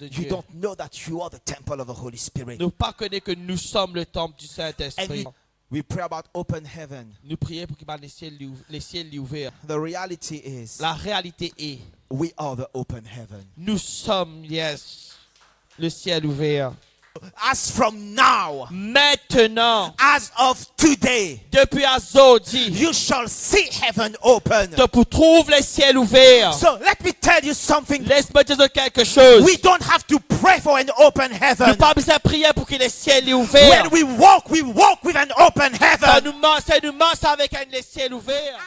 de you Dieu. don't know that you are the temple of the Holy Spirit. Ne pas connaître que nous sommes le temple du And Saint-Esprit. we pray about open heaven. Nous prions pour que les ciels ouverts. The reality is, La réalité est, we are the open heaven. nous sommes, le ciel ouvert. As from now, Maintenant, as of today, depuis aujourd'hui, you shall see heaven open. tu trouves les ciels ouverts. So let me tell you something. Laisse-moi te dire quelque chose. We don't have to pray for an open Nous heaven. n'avons pas besoin de prier pour que les ciels soient ouverts. When we walk with an open Ça heaven. nous marche avec les ciels ouverts.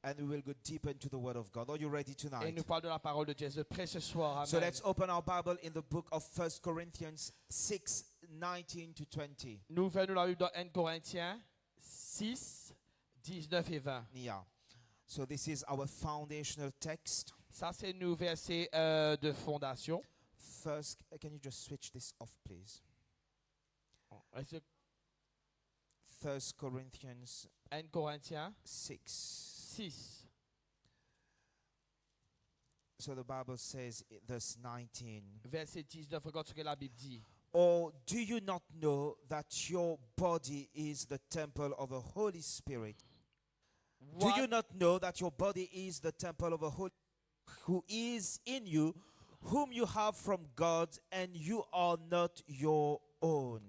And we will go deeper into the word of God. Are you ready Et tonight? nous parlons de la parole de Dieu. Je prie ce soir. So Amen. let's open our Bible in the book of 1 Corinthians 6, 19 to 20. Nous venons la Bible dans 1 Corinthiens 6, 19 et 20. Yeah. So this is our foundational text. Ça, c'est nos versets de fondation. First, can you just switch this off, please? 1 Corinthians 1 Corinthiens 6. 6. So the Bible says, verse 19. Verset 19, regarde ce que la Bible dit. Or do you not know that your body is the temple of the Holy Spirit? Do you not know that your body is the temple of the Holy who is in you, whom you have from God, and you are not your own?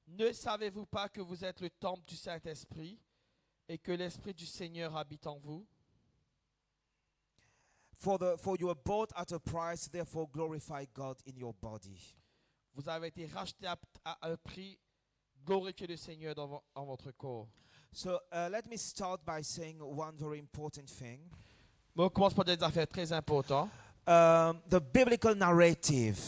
Ne savez-vous pas que vous êtes le temple du Saint-Esprit et que l'Esprit du Seigneur habite en vous? For you were bought at a price, therefore glorify God in your body. Vous avez été racheté à un prix. Glorifiez le Seigneur en votre corps. So let me start by saying one very important thing. On commence par des affaires très importantes. The biblical narrative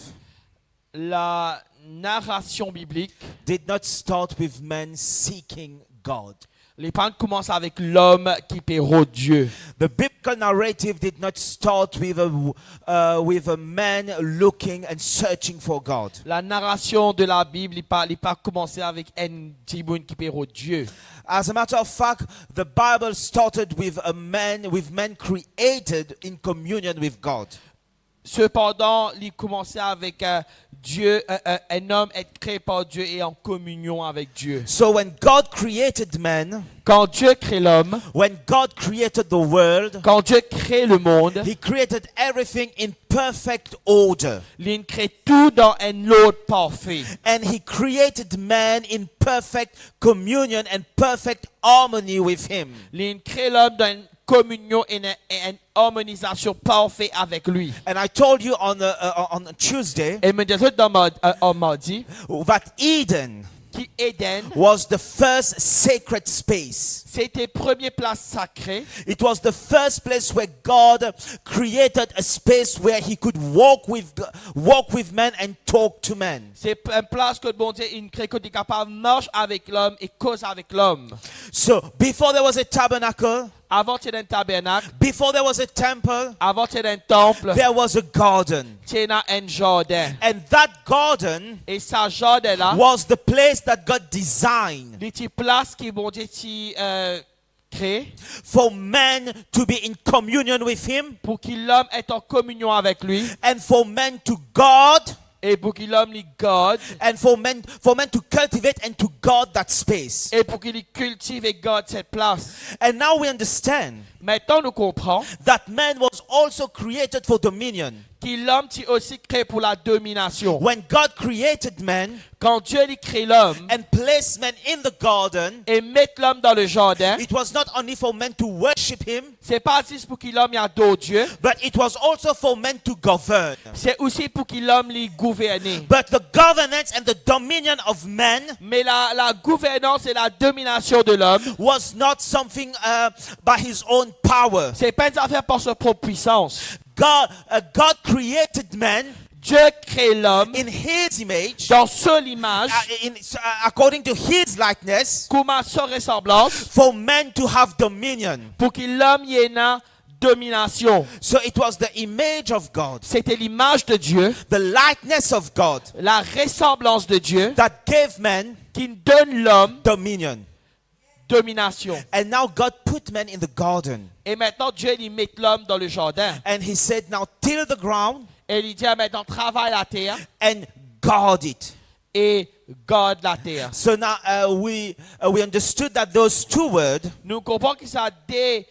La narration biblique, did not start with men seeking God. les pans commencent avec l'homme qui paiera Dieu. The biblical narrative did not start with a man looking and searching for God. La narration de la Bible n'est pas commencé avec un tiboun qui paiera Dieu. As a matter of fact, the Bible started with men created in communion with God. Cependant, il commençait avec Dieu, un homme être créé par Dieu et en communion avec Dieu. So when God created man, Quand Dieu crée l'homme, when God created the world, quand Dieu crée le monde, He created everything in perfect order. il crée tout dans un ordre parfait. And He created man in perfect communion and perfect harmony with Him. Il crée l'homme dans une communion et une harmonisation parfaite avec lui. And I told you on Tuesday Et me disait on m'a dit that Eden qu'Éden, was the first sacred space. c'était première place sacrée. It was the first place where God created a space where He could walk with men and talk to men. C'est une place que bon Dieu il crée que tu es capable de marcher avec l'homme et cause avec l'homme. So before there was a tabernacle, Avant tu es un tabernacle, before there was a temple, avant tu es un temple, there was a garden. tu es dans un jardin. And that garden Et ce jardin là, was the place that God designed les petites places qui bon Dieu crée for men to be in communion with Him pour que l'homme est en communion avec lui and for men to guard et pour que l'homme lui garde and for men to cultivate and to guard that space. et pour qu'il cultive et garde cette place. And now we understand Maintenant nous comprenons that man was also created for dominion. que l'homme est aussi créé pour la domination. When God created man Quand Dieu lui crée l'homme and placed man in the garden, et met l'homme dans le jardin, it was not only for men to worship Him, c'est pas juste pour que l'homme y adore Dieu, but it was also for men to govern. c'est aussi pour que l'homme lui gouverne. But the governance and the dominion of man Mais la gouvernance et la domination de l'homme, was not something by his own power. c'est pas une affaire par sa propre puissance. God created man Dieu crée l'homme in His image, dans son image, according to His likeness, comme à sa ressemblance, for men to have dominion. pour que l'homme y ait une domination. So it was the image of God, C'était l'image de Dieu, the likeness of God, la ressemblance de Dieu, that gave man qui donne l'homme dominion. domination. And now God put man in the garden. Et maintenant, Dieu, il met l'homme dans le jardin. And he said, now till the ground Et il dit, ah, maintenant, travaille la terre and guard it. et garde la terre. So now we understood that those two words, Nous comprenons que ça a des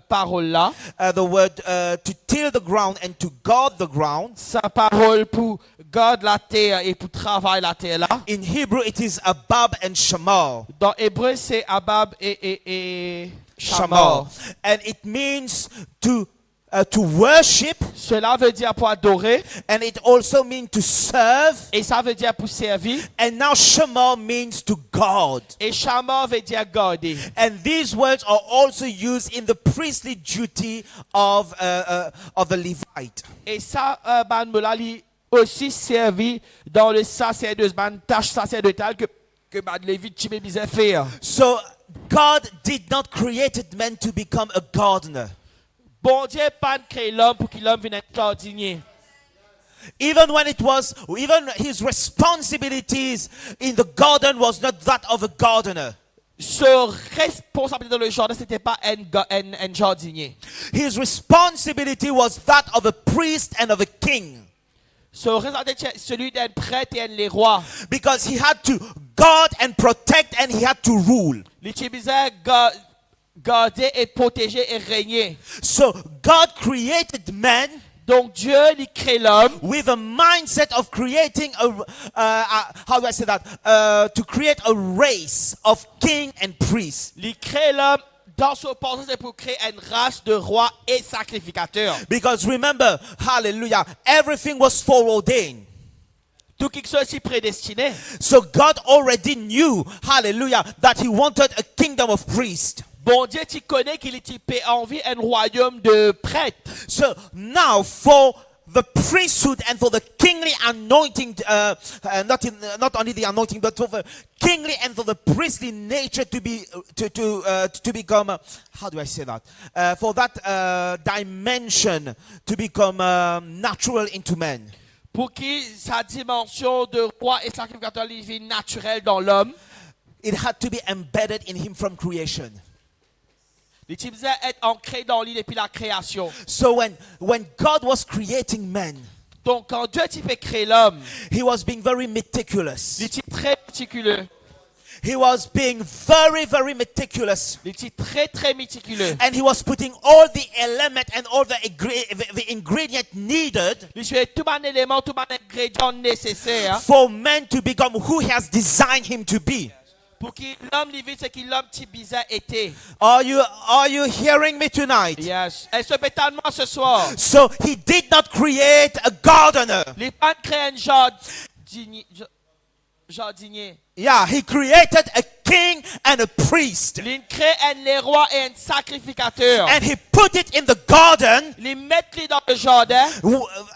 paroles-là. the word to till the ground and to guard the ground, Sa parole pour garder la terre et pour travailler la terre là. in Hebrew it is abab and shamar. Dans hébreu, c'est Abab et Shamar. Shamar. And it means to worship, Cela veut dire pour adorer and it also means to serve. et ça veut dire pour servir. And now shamar means to guard. Et Shamar veut dire garder. And these words are also used in the priestly duty of the Levite. Et ça, ban mela li aussi servi dans le sacerdoce, ban tâche sacerdotale que ban Lévite Tibé bizarre faire. So God did not create man to become a gardener. Bon Dieu pas créé l'homme pour qu'il l'homme vienne être jardinier. Even his responsibilities in the garden was not that of a gardener. Sa responsabilité dans le jardin, c'était pas un jardinier. His responsibility was that of a priest and of a king. Sa responsabilité, celui d'un prêtre et d'un roi. Because he had to guard and protect and he had to rule. Les Tibésiens garder et protéger et régner. So God created man Donc Dieu, il crée l'homme with a mindset of creating how do I say that? To create a race of king and priests. Il crée l'homme dans son pensée, c'est pour créer une race de rois et sacrificateurs. Because remember, hallelujah, everything was foreordained. Tout qui soit aussi prédestiné. So God already knew, hallelujah, that he wanted a kingdom of priests. Bon Dieu, tu connais qu'il était envie un royaume de prêtres. So now for the priesthood and for the kingly anointing, not only the anointing, but for the kingly and for the priestly nature to become, how do I say that? For that dimension to become natural into man. Pour que sa dimension de roi et sacrificateur vienne naturelle dans l'homme, It had to be embedded in him from creation. les Tibésiens être ancrés dans lui depuis la création. So when God was creating man, Donc quand Dieu peut créer l'homme, he was being very meticulous. il est très méticuleux. He was being very, very meticulous. Il est très très méticuleux. And he was putting all the element and all the ingredient needed Il fait tout un élément, tout un ingrédient nécessaire for man to become who he has designed him to be. pour que l'homme vive ce que l'homme Tibézien était. Are you hearing me tonight? Yes. Et ce pétalement ce soir. So he did not create a gardener. Les pas créé un jardinier. Yeah, he created a king and a priest. Il crée un roi et un sacrificateur. And he put it in the garden. Il met les dans le jardin.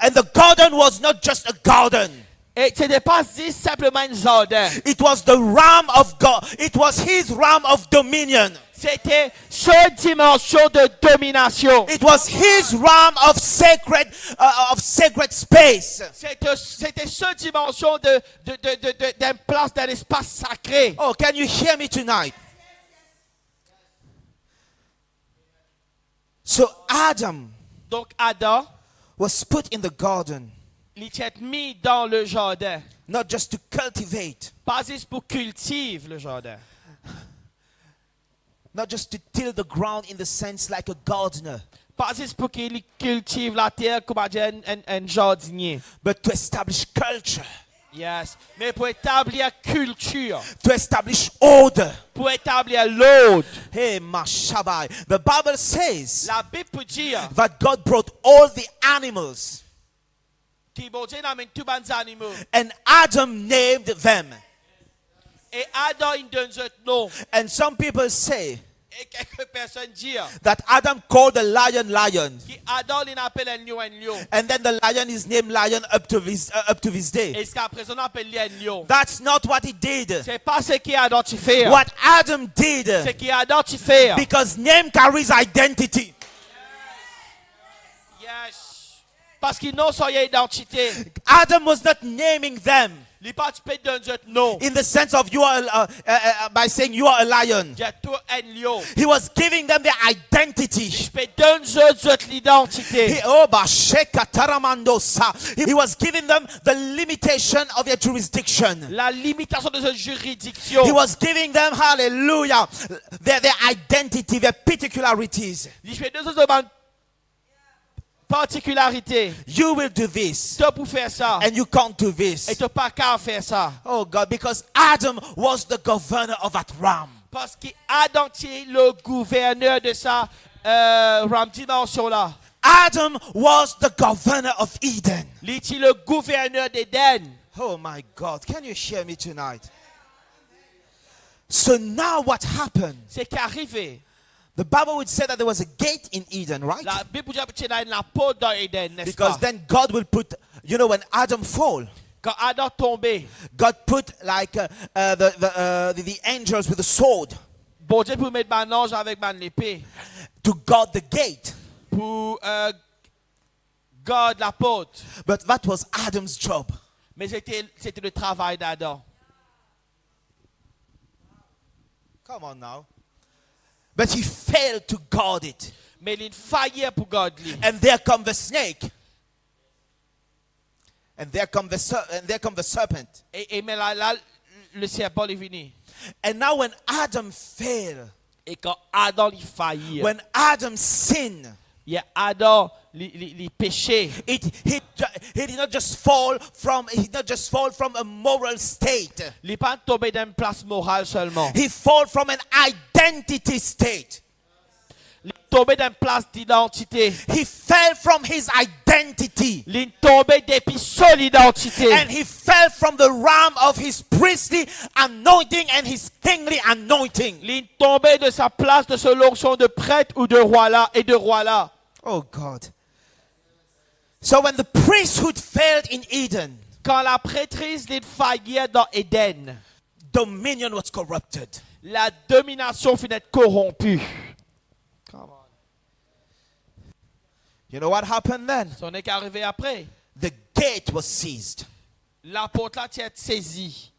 And the garden was not just a garden. Et ce n'est pas juste simplement un jardin. It was the realm of God. It was his realm of dominion. C'était cette dimension de domination. It was his realm of sacred space. C'était cette dimension d'un place, d'un espace sacré. Oh, can you hear me tonight? So Adam Donc Adam, was put in the garden, il était mis dans le jardin. not just to cultivate, Pas juste pour cultiver le jardin. not just to till the ground in the sense like a gardener, Pas juste pour qu'il cultive la terre comme un jardinier. but to establish culture, Yes. Mais pour établir culture, to establish order. pour établir l'ordre. Hey, Mashabai. The Bible says La Bible peut dire that God brought all the animals que bon Dieu amène tous les animaux. and Adam named them. Et Adam il donne ce nom. And some people say Et quelques personnes disent that Adam called the lion lion. que Adam il appelle un lion. And then the lion is named lion up to this day. Et jusqu'à présent on appelle lui un lion. That's not what he did. C'est pas ce qu'Adam tu fais. What Adam did. C'est qu'Adam tu fais. Because name carries identity. Yes. Parce qu'ils n'ont son identité. Adam was not naming them Les participants d'un autre nom. in the sense of you are by saying you are a lion. J'ai tout un lion. He was giving them their identity. Je peux donner aux autres l'identité. He was giving them the limitation of their jurisdiction. La limitation de cette juridiction. He was giving them, hallelujah, their identity, their particularities. Je fais deux autres particularités. You will do this, Tu peux faire ça. and you can't do Et this. tu n'as pas qu'à faire ça. Oh God, because Adam was the governor of that realm. Parce qu'Adam est le gouverneur de sa dimension-là. Adam was the governor of Eden. Il est le gouverneur d'Éden. Oh my God, can you hear me tonight? So now what happened? C'est qu'arrivé. The Bible would say that there was a gate in Eden, right? La Bible dit qu'il y a la porte dans Éden, n'est-ce Because pas? then God will put, you know, when Adam fall, Quand Adam tombé, God put like the angels with the sword bon Dieu pour mettre un ange avec l'épée to guard the gate. pour garder la porte. But that was Adam's job. Mais c'était le travail d'Adam. Come on now. But he failed to guard it. Mais il faillit pour garder. And there come the snake. And there come the serpent. Et mais là, le serpent est venu. And now when Adam failed, Et quand Adam il faillit, when Adam sinned, il y a Adam il péché. he did not just fall from a moral state. Il n'est pas tombé d'une place morale seulement. He fall from an identity state. Il est tombé d'une place d'identité. He fell from his identity. Il est tombé depuis son identité. And he fell from the realm of his priestly anointing and his kingly anointing. Il est tombé de sa place de son onction de prêtre ou de roi là et de roi là. Oh God. So when the priesthood failed in Eden, Quand la prêtrise il faillit dans Éden, dominion was corrupted. la domination finit corrompue. You know what happened then? Ce n'est qu'arrivé après. The gate was seized. La porte là est saisie.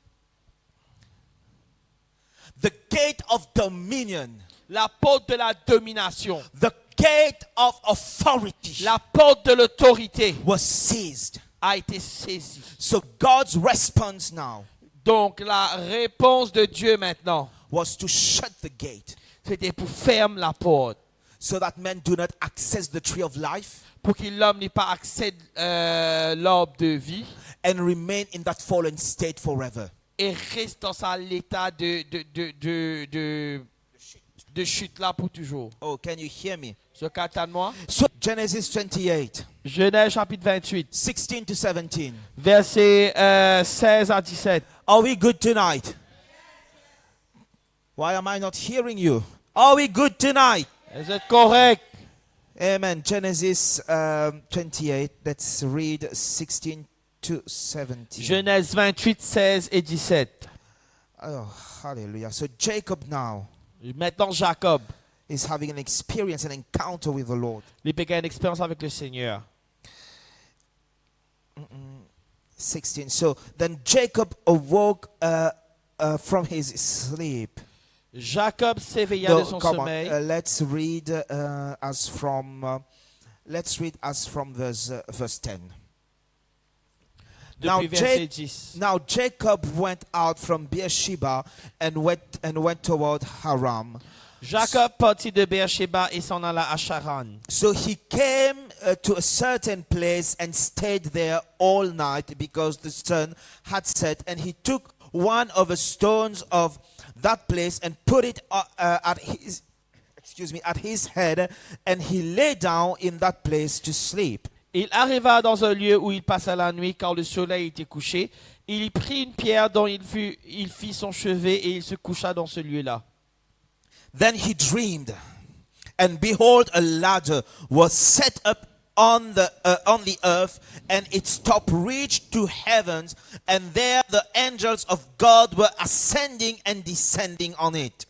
The gate of dominion. La porte de la domination. The gate of authority La porte de l'autorité was seized. a été saisie. So God's response now Donc la réponse de Dieu maintenant, was to shut the gate c'était pour fermer la porte. so that men do not access the tree of life Pour que l'homme n'ait pas accès l'arbre de vie and remain in that fallen state forever. et reste dans l'état de chute là pour toujours. Oh, can you hear me? Ce qu'attend moi. So Genesis 28, Genèse chapitre 28, 16 to 17. versets 16 à 17. Are we good tonight? Why am I not hearing you? Are we good tonight? Vous êtes correct? Amen. Genesis 28, let's read 16 to 17. Genèse 28, 16 et 17. Oh, hallelujah. So Jacob now Maintenant Jacob, is having an experience, an encounter with the Lord. il a une expérience avec le Seigneur. 16. So then Jacob awoke from his sleep. Jacob s'éveilla No, de son come on. sommeil. Let's read as from verse 10. Depuis verset 10. Now Jacob went out from Beersheba and went toward Haram. Jacob partit de Beersheba et s'en alla à Charan. So he came to a certain place and stayed there all night because the sun had set. And he took one of the stones of that place and put it at his head, and he lay down in that place to sleep. Il arriva dans un lieu où il passa la nuit quand le soleil était couché. Il y prit une pierre dont il fit son chevet et il se coucha dans ce lieu-là. Then he dreamed, and behold, a ladder was set up on the earth, and its top reached to heavens, and there the angels of God were ascending and descending on it.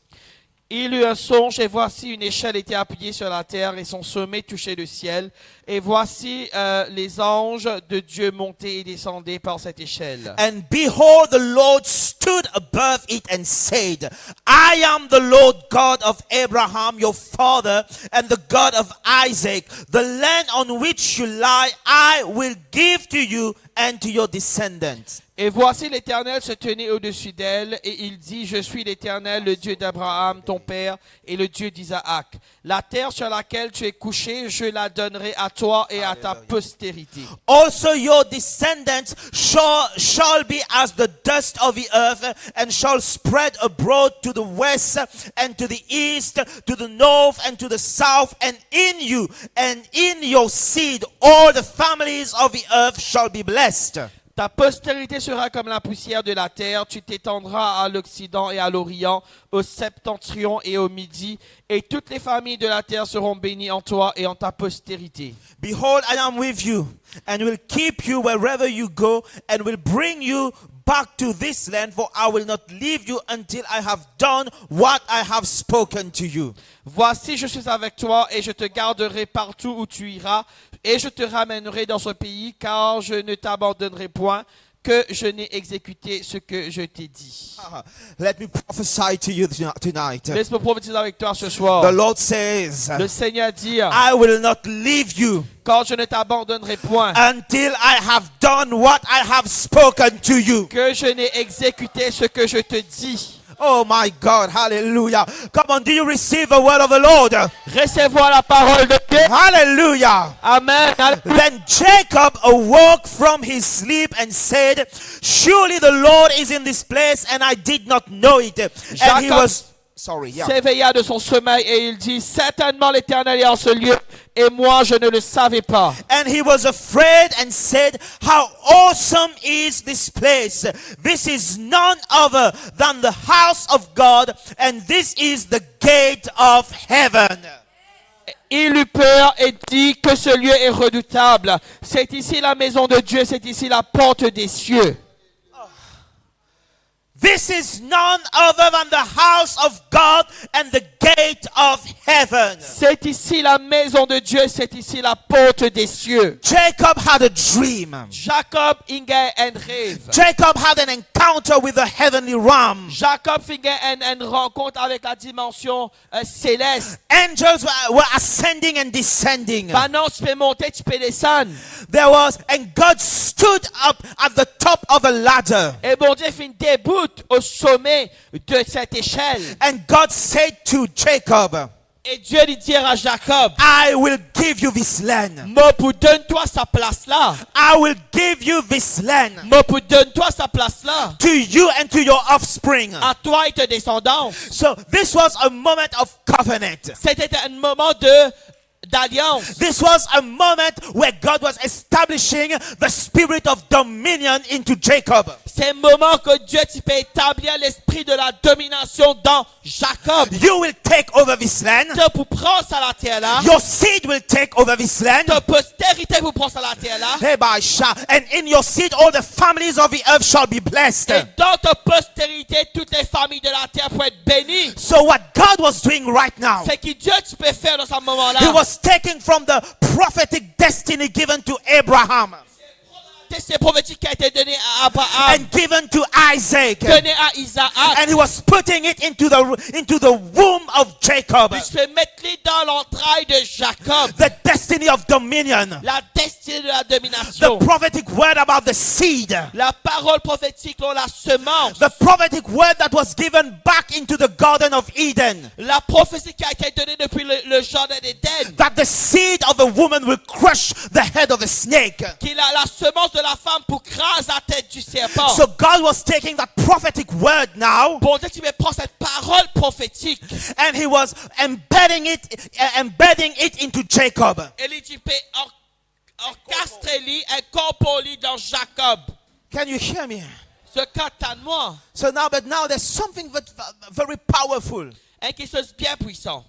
Il eut un songe, et voici une échelle était appuyée sur la terre, et son sommet touchait le ciel. Et voici les anges de Dieu montaient et descendaient par cette échelle. And behold, the Lord stood above it and said, I am the Lord God of Abraham, your father, and the God of Isaac. The land on which you lie, I will give to you and to your descendants. Et voici l'Éternel se tenait au-dessus d'elle, et il dit, je suis l'Éternel, le Dieu d'Abraham, ton père, et le Dieu d'Isaac. La terre sur laquelle tu es couché, je la donnerai à toi et à ta postérité. Also your descendants shall be as the dust of the earth, and shall spread abroad to the west, and to the east, to the north, and to the south, and in you, and in your seed, all the families of the earth shall be blessed. Ta postérité sera comme la poussière de la terre, tu t'étendras à l'Occident et à l'Orient, au septentrion et au midi, et toutes les familles de la terre seront bénies en toi et en ta postérité. Behold, I am with you, and will keep you wherever you go, and will bring you back to this land, for I will not leave you until I have done what I have spoken to you. Voici, je suis avec toi et je te garderai partout où tu iras, et je te ramènerai dans ce pays, car je ne t'abandonnerai point, que je n'ai exécuté ce que je t'ai dit. Let me prophesy to you tonight. Laisse-moi prophétiser avec toi ce soir. The Lord says, Le Seigneur dit, I will not leave you car je ne t'abandonnerai point, until I have done what I have spoken to you. que je n'ai exécuté ce que je te dis. Oh my God, hallelujah. Come on, do you receive the word of the Lord? Recevoir la parole de Dieu. Hallelujah. Amen. Then Jacob awoke from his sleep and said, surely the Lord is in this place, and I did not know it. And he was... Sorry, yeah. S'éveilla de son sommeil et il dit, certainement l'Éternel est en ce lieu, et moi je ne le savais pas. And he was afraid and said, how awesome is this place. This is none other than the house of God, and this is the gate of heaven. Il eut peur et dit que ce lieu est redoutable. C'est ici la maison de Dieu, c'est ici la porte des cieux. This is none other than the house of God and the gate of heaven. C'est ici la maison de Dieu, c'est ici la porte des cieux. Jacob had a dream. Jacob finge un rêve. Jacob had an encounter with the heavenly realm. Jacob finge une rencontre avec la dimension céleste. Angels were ascending and descending. Maintenant, tu peux monter, tu peux descendre. There was, and God stood up at the top of a ladder. Et bon Dieu fit debout au sommet de cette échelle. And God said to Jacob, Et Dieu lui dit à Jacob, I will give you this land. Mopu, donne-toi sa place là. I will give you this land Mopu, donne-toi sa place là. to you and to your offspring. À toi et tes descendants. So this was a moment of covenant. C'était un moment d'alliance. This was a moment where God was establishing the spirit of dominion into Jacob. C'est un moment que Dieu tu peux établir l'esprit de la domination dans Jacob. You will take over this land. Tu pour prendre ça la terre là. Your seed will take over this land. Ta postérité pour prendre ça la terre là. And in your seed all the families of the earth shall be blessed. Et dans ta postérité, toutes les familles de la terre pourront être bénies. So what God was doing right now, C'est que Dieu tu peux faire dans ce moment là. He was taking from the prophetic destiny given to Abraham C'est prophétique qui a été donné à Abraham, and given to Isaac, donné à Isaac. and He was putting it into the womb of Jacob. Puis je vais mettre-les dans l'entraille de Jacob. The destiny of dominion. La destinée de la domination. The prophetic word about the seed. La parole prophétique, la semence. The prophetic word that was given back into the Garden of Eden. La prophétie qui a été donnée depuis le jardin d'Éden. That the seed of the woman will crush the head of the snake. Qu'il a la semence de la femme pour craser la tête du serpent. So God was taking that prophetic word now. Bon Dieu, tu veux prendre cette parole prophétique. And He was embedding it into Jacob. Et il dit, orchestrer-lui, incorporer dans Jacob. Can you hear me? Ce moi. So now there's something very powerful. Quelque chose bien puissant.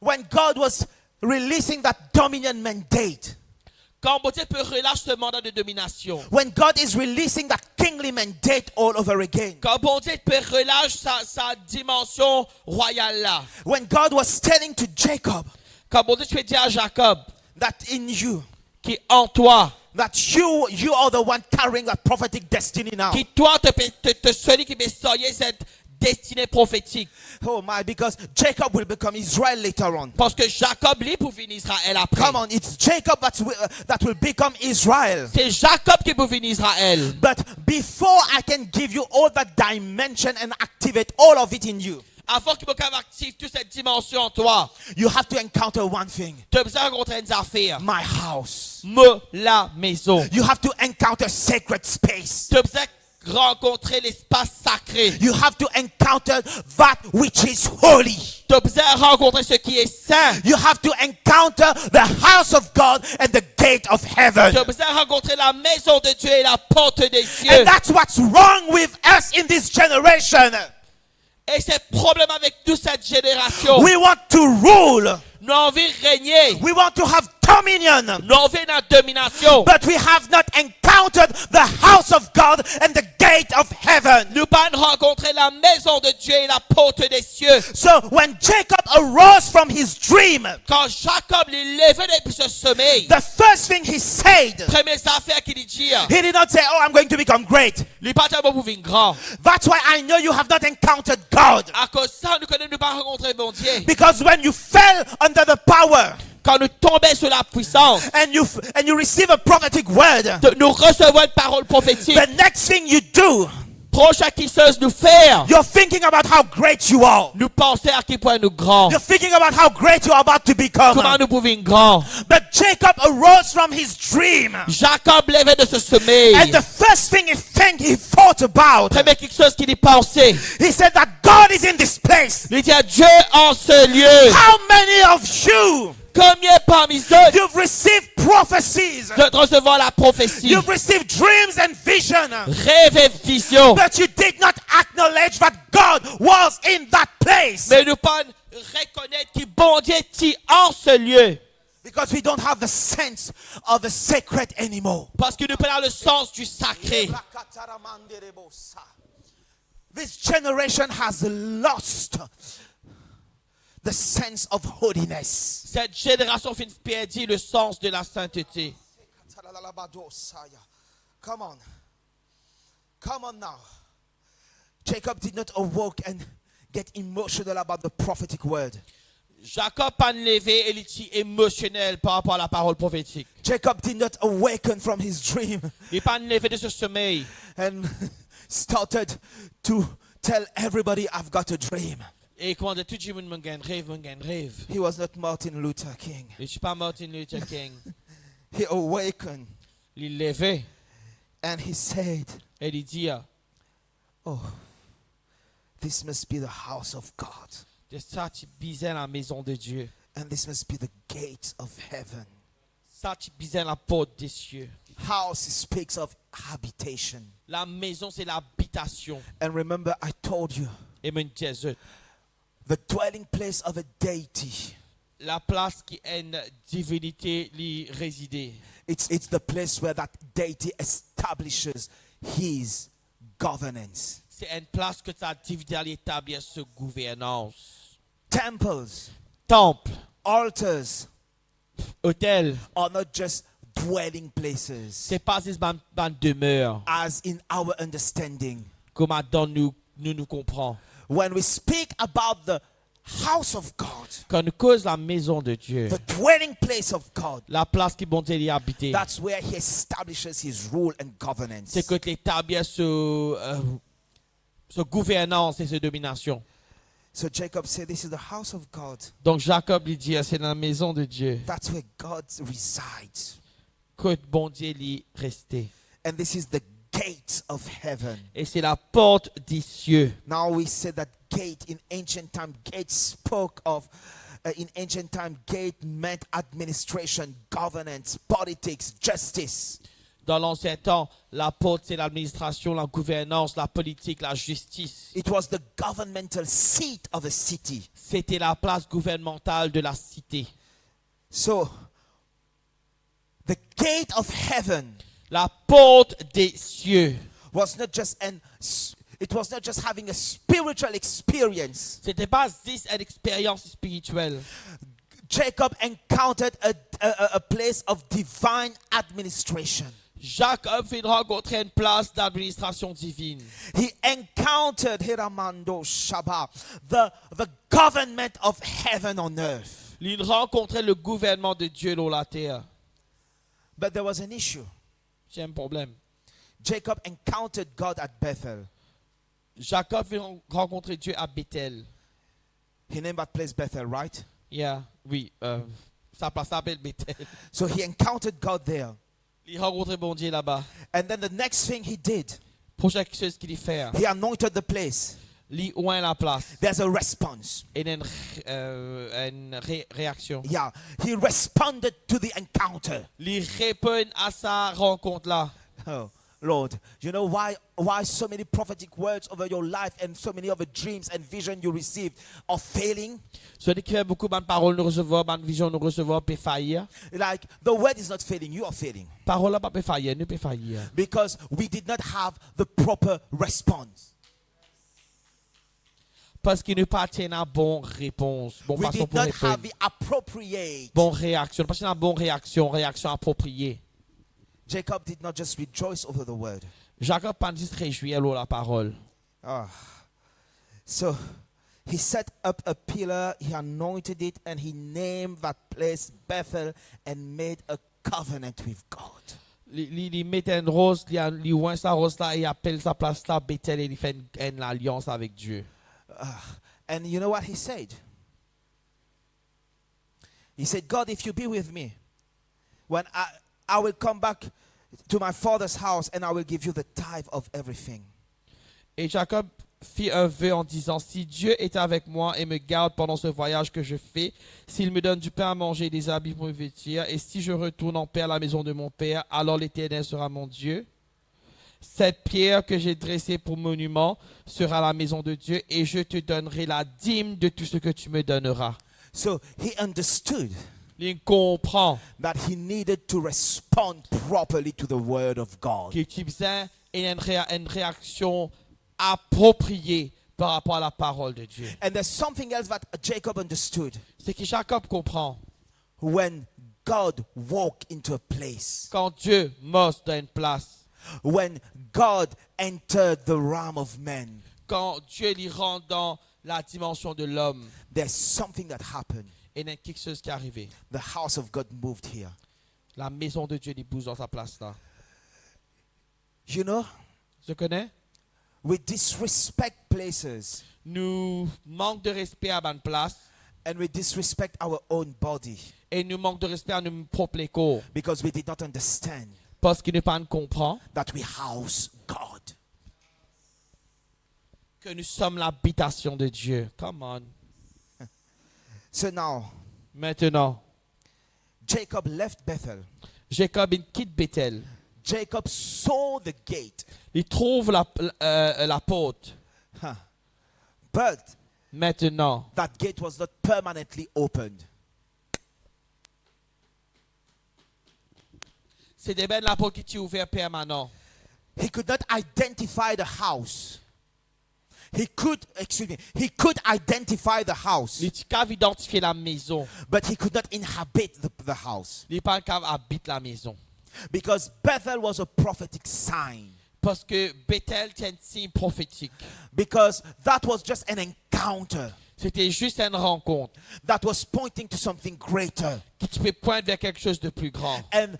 When God was releasing that dominion mandate. Quand bon Dieu peut relâcher ce mandat de domination. When God is releasing that kingly mandate all over again. Quand bon Dieu peut relâcher sa dimension royale là. When God was telling to Jacob Quand bon Dieu tu dit à Jacob, that in you, qui est en toi, that you are the one carrying that prophetic destiny now. qui toi celui qui peut sortir cette destinée prophétique. Oh my, because Jacob will become Israel later on. Parce que Jacob lui pour venir Israël après. Come on, it's Jacob that will become Israel. C'est Jacob qui peut venir Israël. But before I can give you all that dimension and activate all of it in you, Avant qu'il me active toute cette dimension en toi, you have to encounter one thing. tu as besoin de rencontrer une affaire. My house. La maison. You have to encounter sacred space. Tu as besoin de rencontrer l'espace sacré. You have to encounter that which is holy. Tu as besoin de rencontrer ce qui est saint. You have to encounter the house of God and the gate of heaven. Tu as besoin de rencontrer la maison de Dieu et la porte des cieux. And that's what's wrong with us in this generation. Et c'est le problème avec toute cette génération. We want to rule. Nous avons envie de régner. We want to have dominion. Nous avons envie de domination. But we have not encountered the house of God and the gate of heaven. Nous pas rencontrer la maison de Dieu et la porte des cieux. So when Jacob arose from his dream, Quand Jacob les levait depuis ce sommeil, the first thing he said, première affaire qu'il dit, he did not say, oh, I'm going to become great. il pas tellement pour venir grand. That's why I know you have not encountered God. À cause de ça, nous connaissons pas rencontrer bon Dieu. Because when you fell under the power Quand nous tombons sur la puissance, and you receive a prophetic word, nous recevons une parole prophétique. the next thing you do, Prochain qui chose nous faire, you're thinking about how great you are. nous penser à quel point nous grands. You're thinking about how great you're about to become. Comment nous pouvons grands. But Jacob arose from his dream. Jacob levait de ce sommeil. And the first thing he thought about, Première quelque chose qu'il y pensait. he said that God is in this place. Il dit à Dieu en ce lieu. How many of you, Combien parmi eux you've received prophecies, de recevoir la prophétie, you've received dreams and vision, rêve et vision, but you did not acknowledge that God was in that place? mais nous pas reconnaître que bon Dieu est en ce lieu. Because we don't have the sense of the sacred anymore. Parce que nous prenons le sens du sacré. This generation has lost the sense of holiness. Cette génération fin perdit le sens de la sainteté. Come on. Come on now. Jacob did not awoke and get emotional about the prophetic word. Jacob pas levé et il était émotionnel par rapport à la parole prophétique. Jacob did not awaken from his dream Il pas levé de ce sommeil and started to tell everybody, I've got a dream. et comment tout le monde me rêve. He was not Martin Luther King. Je suis pas Martin Luther King. He awakened Il levait and he said, et il dit, oh, this must be the house of God. de ça tu bisais la maison de Dieu. And this must be the gate of heaven. Ça tu bisais la porte des cieux. House speaks of habitation. La maison c'est l'habitation. And remember, I told you, Et mon Jésus, the dwelling place of a deity. la place qui est une divinité li résider. It's the place where that deity establishes his governance. C'est une place que sa divinité établit sa gouvernance. Temples, Temple, altars hôtel, are not just dwelling places c'est pas juste une demeure. as in our understanding. Comment dans nous comprenons. When we speak about the house of God, Quand nous cause la maison de Dieu, the dwelling place of God, la place qui bon Dieu y habiter, that's where he establishes his rule and governance. c'est que l'établit sa gouvernance et sa domination. So Jacob said, this is the house of God. Donc Jacob lui dit, c'est la maison de Dieu That's where God resides. que bon Dieu y restait. And this is the gate of heaven. Et c'est la porte des cieux. Now we said that gate in ancient time, gate spoke of, in ancient time, gate meant administration, governance, politics, justice. Dans l'ancien temps, la porte, c'est l'administration, la gouvernance, la politique, la justice. It was the governmental seat of a city. C'était la place gouvernementale de la cité. So, the gate of heaven La porte des cieux. was not just it was not just having a spiritual experience. C'était pas juste une expérience spirituelle. Jacob encountered a place of divine administration. Jacob vient de rencontrer une place d'administration divine. He encountered Hiramando Shaba, the government of heaven on earth. Il rencontrait le gouvernement de Dieu dans la terre. But there was an issue. J'ai un problème. Jacob encountered God at Bethel. Jacob vient rencontrer Dieu à Bethel. He named that place Bethel, right? Yeah, oui. Sa place s'appelle Bethel. So he encountered God there. Il rencontrait bon Dieu là-bas. And then the next thing he did, Prochaine chose qu'il fait, he anointed the place. il oint la place. There's a response. Et une réaction. Yeah, he responded to the encounter. Il répond à sa rencontre-là. Oh, Lord, you know why so many prophetic words over your life and so many other dreams and vision you received are failing? Celui qui fait beaucoup de paroles nous recevoir, de vision nous recevoir, peut faillir. Like, the word is not failing, you are failing. Parole là pas peut faillir, nous peut faillir. Because we did not have the proper response. Parce qu'il ne pas tient à bonne réponse, bonne We façon did pour not répondre. have the appropriate. Bonne réaction, parce qu'il y a une bonne réaction, réaction appropriée. Jacob did not just rejoice over the word. Jacob pas juste réjouir à la parole. So he set up a pillar, he anointed it, and he named that place Bethel and made a covenant with God. Il met une rose, il oint sa rose là et il appelle sa place là Bethel et il fait une alliance avec Dieu. And you know what he said? He said, God, if you be with me, when I will come back to my father's house and I will give you the tithe of everything. Et Jacob fit un vœu en disant, si Dieu est avec moi et me garde pendant ce voyage que je fais, s'il me donne du pain à manger et des habits pour me vêtir, et si je retourne en paix à la maison de mon père, alors l'Éternel sera mon Dieu. Cette pierre que j'ai dressée pour monument sera la maison de Dieu, et je te donnerai la dîme de tout ce que tu me donneras. So he understood Il comprend that he needed to respond properly to the word of God. qu'il utilisait une réaction appropriée par rapport à la parole de Dieu. And there's something else that Jacob understood. C'est que Jacob comprend. When God walked into a place, Quand Dieu marche dans une place, when God entered the realm of men, quand Dieu lui rentre dans la dimension de l'homme, there's something that happened. et il y a quelque chose qui est arrivé. The house of God moved here. La maison de Dieu lui bouge dans sa place là. You know, Je connais? we disrespect places Nous manquons de respect à bonne place and we disrespect our own body et nous manquons de respect à nos propres corps because we did not understand parce qu'il ne pas comprend that we house God. que nous sommes l'habitation de Dieu. Come on. So now, Maintenant, Jacob left Bethel. Jacob il quitte Bethel. Jacob saw the gate. Il trouve la porte. But Maintenant, that gate was not permanently opened. c'était bien la porte qui est ouverte permanent. He could not identify the house. He could identify the house, Il peut identifier la maison. but he could not inhabit the house. Il pas habite la maison. Because Bethel was a prophetic sign. Parce que Bethel tient un signe prophétique. Because that was just an encounter C'était juste une rencontre that was pointing to something greater. qui peut pointer vers quelque chose de plus grand. And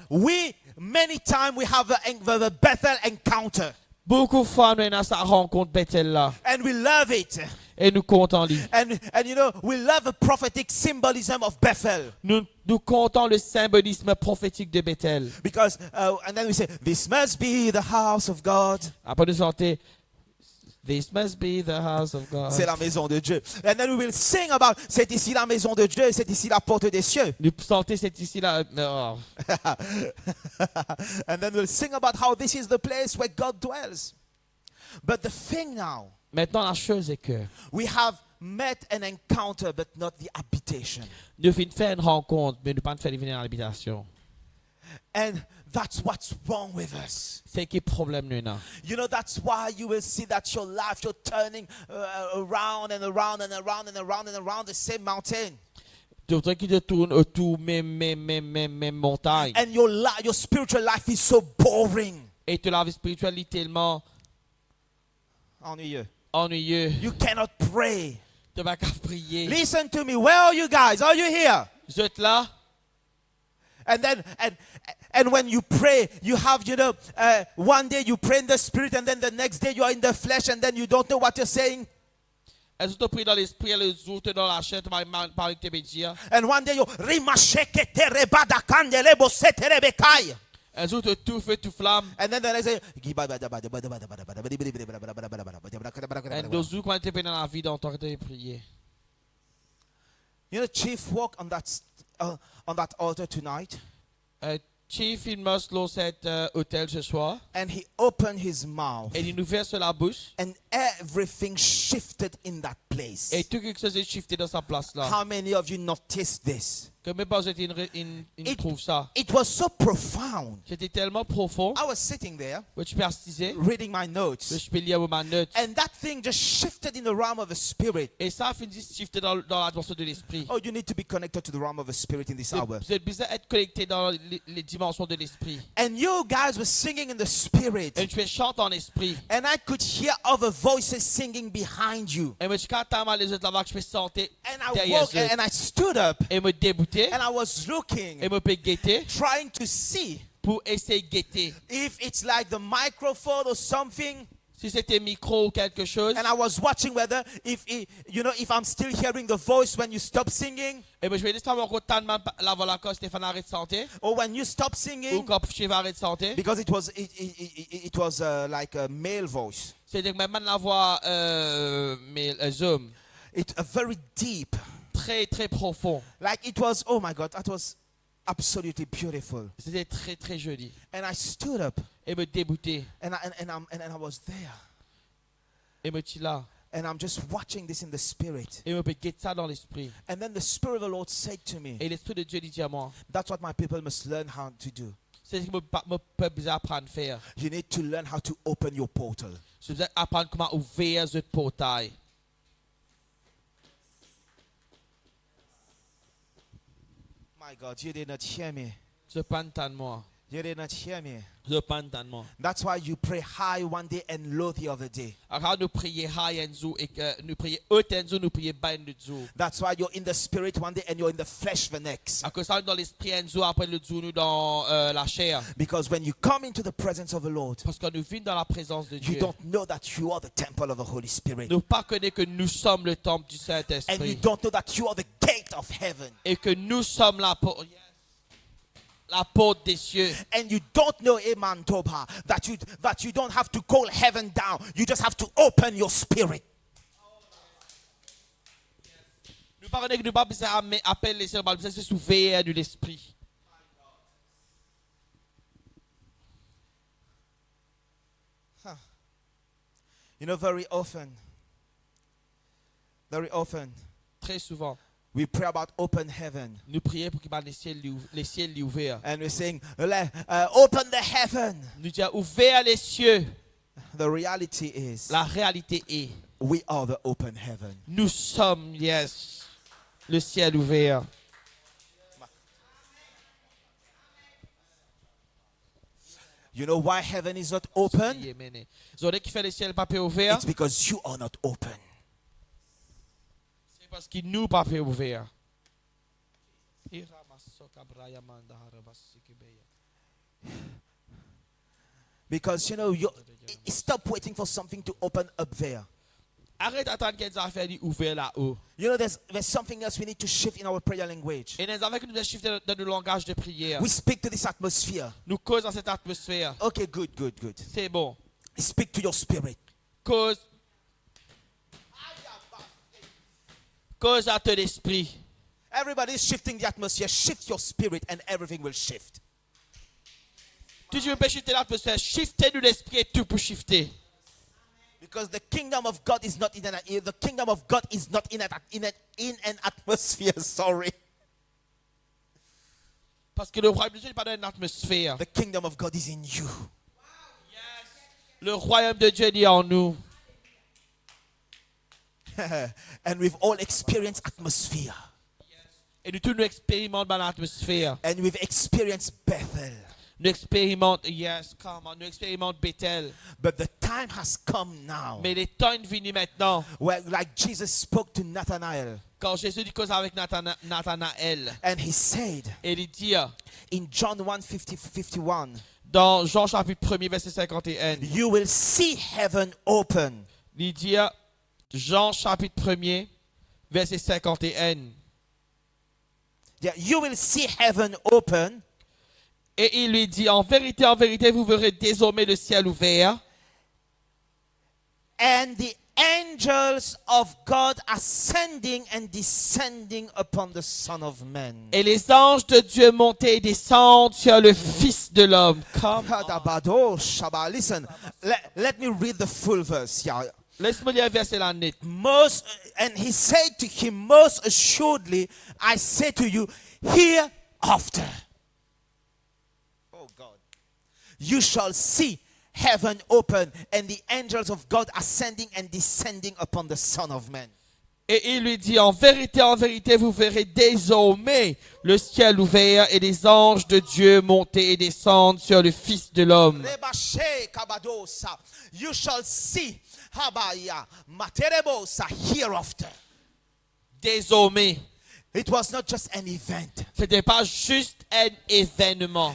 many times we have the Bethel encounter. Beaucoup de fois, nous avons sa rencontre Bethel là. And we love it. Et nous comptons lui. And you know, we love the prophetic symbolism of Bethel. Nous comptons le symbolisme prophétique de Bethel. Because, and then we say, this must be the house of God. Après nous chanter, this must be the house of God. C'est la maison de Dieu. And then we will sing about, c'est ici la maison de Dieu, c'est ici la porte des cieux. Nous chanter c'est ici là. Oh. And then we'll sing about how this is the place where God dwells. But the thing now, Maintenant la chose est que we have met an encounter but not the habitation. nous venons faire une rencontre, mais nous ne pas faire venir à l'habitation. And that's what's wrong with us. C'est qui problème nous là. You know, that's why you will see that your life, you're turning around and around and around and around and around the same mountain. Tu voudrais qu'il te tourne autour même montagne. And your spiritual life is so boring. Et te la vie spirituelle est tellement Ennuyeux. ennuyeux. You cannot pray. Tu vas qu'à prier. Listen to me. Where are you guys? Are you here? Vous êtes là? And then and when you pray, you have, you know, one day you pray in the spirit, and then the next day you are in the flesh, and then you don't know what you're saying. Est-ce que tu pries dans l'esprit et les autres dans la chair, tu vas parler tes médias? And one day you rimasheke. Un jour, tu tout feu, tout flamme. And then the next day, Et deux jours, quand tu es dans la vie, dans ton temps de prier. you know, Chief walked on that altar tonight, Chief, il marche dans cet hôtel ce soir. and he opened his mouth, Et il nous ouvert sur la bouche. and everything shifted in that place. Et tout quelque chose est shifté dans sa place là. How many of you noticed this? Que même pas il trouve ça. It was so profound. C'était tellement profond. I was sitting there Que tu peux assister. reading my Que notes, je peux lire ma note. and that thing just shifted in the realm of the spirit. Et ça a fini de shifter dans l'atmosphère de l'esprit. Oh, you need to be connected to the realm of the spirit in this hour. Vous êtes besoin d'être connecté dans les dimensions de l'esprit. And you guys were singing in the spirit, Et tu chantes en esprit. and I could hear other voices singing behind you. Et moi, je quand les autres là-bas, je peux sentir And I derrière woke eux. and I stood up, Et me débouter. and I was looking, Et me peux guetter. trying to see Pour essayer de guetter. if it's like the microphone or something. Si c'était micro ou quelque chose. And I was watching whether if I'm still hearing the voice when you stop singing, Et moi, je vais laisser encore tant de la voilà quand Stéphane arrête de chanter. or when you stop Ou singing, quand je vais arrêter de chanter. because it was like a male voice. C'est-à-dire que même la voix Zoom. It's a very deep, Très, très profond. like it was. Oh my God, that was absolutely beautiful. C'était très, très joli. And I stood up, Et me débouter. and I was there, Et me suis là. and I'm just watching this in the spirit. Et me peut guetter ça dans l'esprit. And then the Spirit of the Lord said to me, Et l'esprit de Dieu dit à moi. "That's what my people must learn how to do. C'est ce que mon peuple doit apprendre à faire. You need to learn how to open your portal." Je dois apprendre comment ouvrir ce portail. My God, you did not hear me. Je pas entendre moi. You did not hear me. Je pas entendre moi. That's why you pray high one day and low the other day. Alors nous prions high and jour et que nous prions haut and jour, nous prions bas and jour. That's why you're in the spirit one day and you're in the flesh the next. À cause ça dans l'esprit and jour après le jour nous dans la chair. Because when you come into the presence of the Lord, Parce que nous vivons dans la présence de you Dieu. don't know that you are the temple of the Holy Spirit. Nous pas connaître que nous sommes le temple du And you Saint-Esprit. don't know that you are the gate of heaven. Et que nous sommes la porte des cieux. And you don't know, Amen, Toba, that you don't have to call heaven down. You just have to open your spirit. Nous parlons que nous pas besoin d'appeler les cieux, nous besoin de s'ouvrir de l'esprit. You know, very often, Très souvent, we pray about open heaven. nous prions pour que les cieux ouverts. And we're saying, open the heaven. Nous disons ouvert les cieux. The reality is, La réalité est, we are the open heaven. nous sommes, le ciel ouvert. You know why heaven is not open? Vous avez qui fait le ciel pas ouvert? It's because you are not open. C'est parce qu'il nous pas ouvert. Because, you know, stop waiting for something to open up there. Arrête d'attendre qu'il y ait des affaires ouvertes là-haut. You know, there's something else we need to shift in our prayer language. Et les affaires que nous devons shifter dans le langage de prière. We speak to this atmosphere. Nous causons dans cette atmosphère. Okay, good. C'est bon. Speak to your spirit. Cause à ton esprit. Everybody's shifting the atmosphere. Shift your spirit and everything will shift. Tu veux shifter l'atmosphère, shifter l'esprit et tout pour shifter. Because the kingdom of God is not in an atmosphere. Sorry. Parce que le royaume de Dieu n'est pas dans une atmosphère. The kingdom of God is in you. Le royaume de Dieu est en nous. And we've all experienced atmosphere. Et nous tous nous expérimentons dans l'atmosphère. And we've experienced Bethel. Nous expérimentons, nous expérimentons Bethel. But the time has come now Mais le temps est venu maintenant. where, like Jesus spoke to Nathanael, Quand Jésus dit cause avec Nathanaël. and he said Et il dit in John 1:51, dans Jean chapitre 1er verset 51. you will see heaven open. Il dit Jean chapitre 1er verset 51. Yeah, you will see heaven open, Et il lui dit en vérité, vous verrez désormais le ciel ouvert. and the angels of God ascending and descending upon the Son of Man. Et les anges de Dieu montaient et descendent sur le Fils de l'homme. Come. Hadabado Shaba. Listen, let me read the full verse. Yeah. Laisse-moi lire le verset là net. And he said to him, most assuredly, I say to you, hereafter, oh God, you shall see heaven open and the angels of God ascending and descending upon the Son of Man. Et il lui dit en vérité, vous verrez désormais le ciel ouvert et les anges de Dieu monter et descendre sur le Fils de l'homme. Rebashe kabadosa. You shall see habaya materebosa hereafter. Désormais. It was not just an event. C'était pas juste un événement.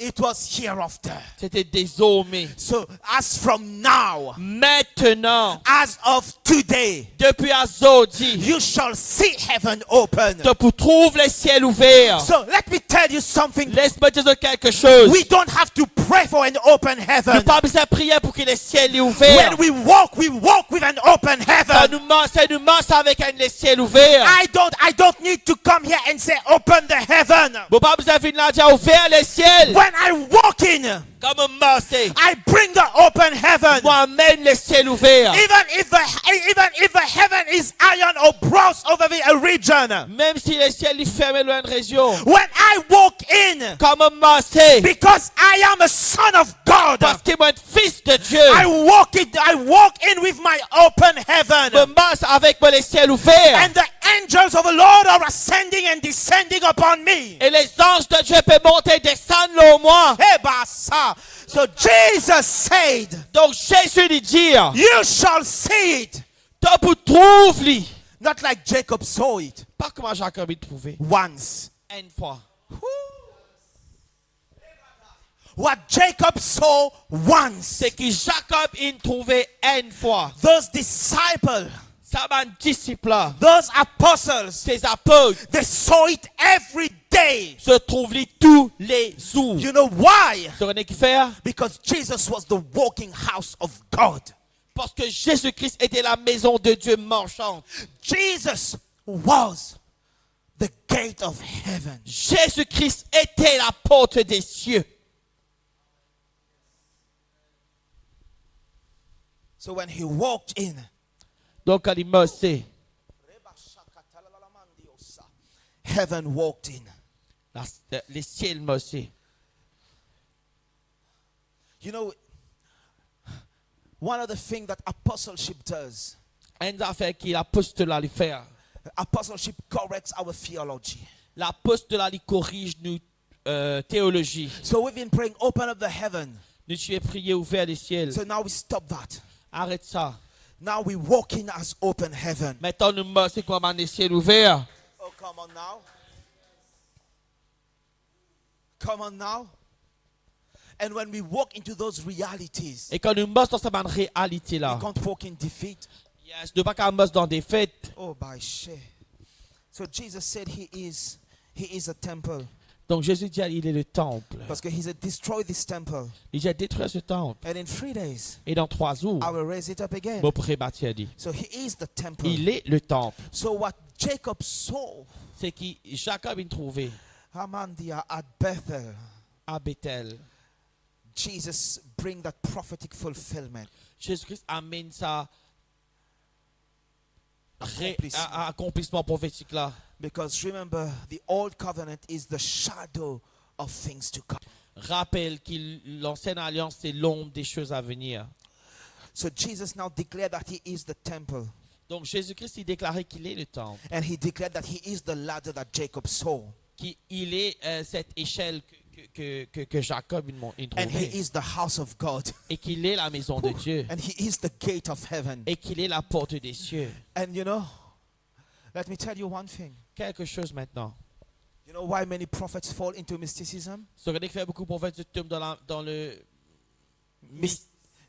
It was hereafter. C'était désormais. So as from now, Maintenant. as of today, Depuis aujourd'hui. you shall see heaven open. Tu trouves le ciel ouvert. So let me tell you something. Laisse-moi te dire quelque chose. We don't have to pray for an open Nous heaven. pas besoin de prier pour que le ciel est ouvert. When we walk with an open Quand heaven. nous marchons avec le ciel ouvert. I don't need to come here and say open the heaven. Vous pas besoin de venir là dire ouvert le ciel. When I walk in, Comme marcher. I bring the open heaven. Moi amène le ciel ouvert. Even if the heaven is iron or brass over the region. Même si le ciel est fermé loin de région. When I walk in, Comme marcher. because I am a son of God, Parce que moi fils de Dieu. I walk in with my open heaven. Je marche avec le ciel ouvert. And the angels of the Lord are ascending and descending upon me. Et les anges de Dieu peuvent monter et descendre là au moi. Hey, basa. So Jesus said, Donc Jésus lui dit. you shall see it. Tu peux trouver. Not like Jacob saw it Pas comment Jacob a trouvé. once. Une fois. What Jacob saw once. C'est que Jacob a trouvé une fois. Those disciples, Ça m'a disciple là. those apostles, Ces apôtres they saw it every day. se trouvent tous les jours. You know why? Vous savez qui fait? Because Jesus was the walking house of God. Parce que Jésus-Christ était la maison de Dieu marchande. Jesus was the gate of heaven. Jésus-Christ était la porte des cieux. So when he walked in, Donc quand il marchait, heaven walked in. les ciels marchaient. You know, one of the things that apostleship does, Une affaire qui l'apostolat lui fait. apostleship corrects our theology. L'apostolat lui corrige nos théologie. So we've been praying, open up the heaven. Nous tu es prié ouvert les ciels. So now we stop that. Arrête ça. Now we walk in as open heaven. Maintenant nous marchons comme un ciel ouvert. Oh, come on now. Come on now. And when we walk into those realities, Et quand nous marchons dans cette réalité we là. can't walk in defeat. Yes, nous ne pas marcher dans des fêtes. Oh, by share. So Jesus said he is a temple. Donc Jésus dit il est le temple. Because he said, destroy this temple. Il a détruit ce temple. And in 3 days, Et dans 3 jours, I will raise it up again. je pourrai bâtir dit. So he is the temple. Il est le temple. So what Jacob saw, C'est qui Jacob a trouvé Hamandia at Bethel, à Bethel. Jesus bring that prophetic fulfillment. Jésus-Christ amène ça Accomplissement. accomplissement prophétique là. Because remember, the old covenant is the shadow of things to come. Rappelle que l'ancienne alliance, c'est l'ombre des choses à venir. So Jesus now declared that he is the temple. Donc Jésus-Christ, il déclarait qu'il est le temple, And he declared that he is the ladder that Jacob saw. qu'il est cette échelle que Jacob il And he trouvait, is the house of God. et qu'il est la maison de Dieu, And he is the gate of heaven. et qu'il est la porte des cieux. And you know, let me tell you one thing. Quelque chose maintenant. You know why many prophets fall into mysticism? Ce qu'on fait beaucoup de prophètes se tombent dans le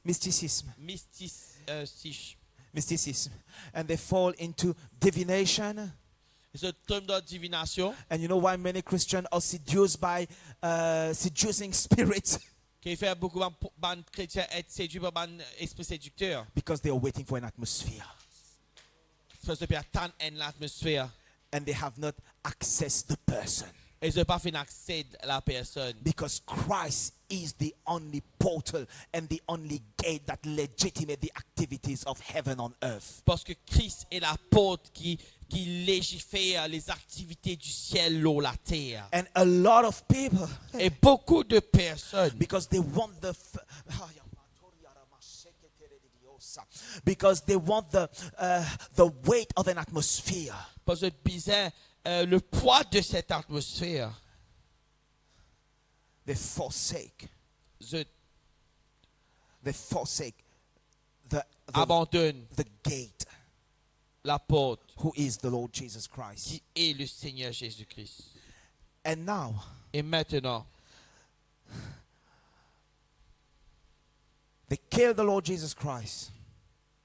Mysticism. mysticisme. And they fall into divination. Ils se tombent dans la divination. And you know why many Christians are seduced by seducing spirits? Qui fait beaucoup de chrétiens être séduits par un esprit séducteur. Because they are waiting for an atmosphere. Parce que attendre une atmosphère. And they have not accessed the person. Et ils n'ont pas fait accès à la personne. Because Christ is the only portal and the only gate that legitimate the activities of heaven on earth. Parce que Christ est la porte qui légifère les activités du ciel, l'eau, la terre. And a lot of people, Et beaucoup de personnes, because they want the weight of an atmosphere. parce que bizarre, le poids de cette atmosphère, They forsake je the abandonne gate, la porte who is the Lord Jesus Christ. qui est le Seigneur Jésus-Christ. And now, Et maintenant, they killed the Lord Jesus Christ.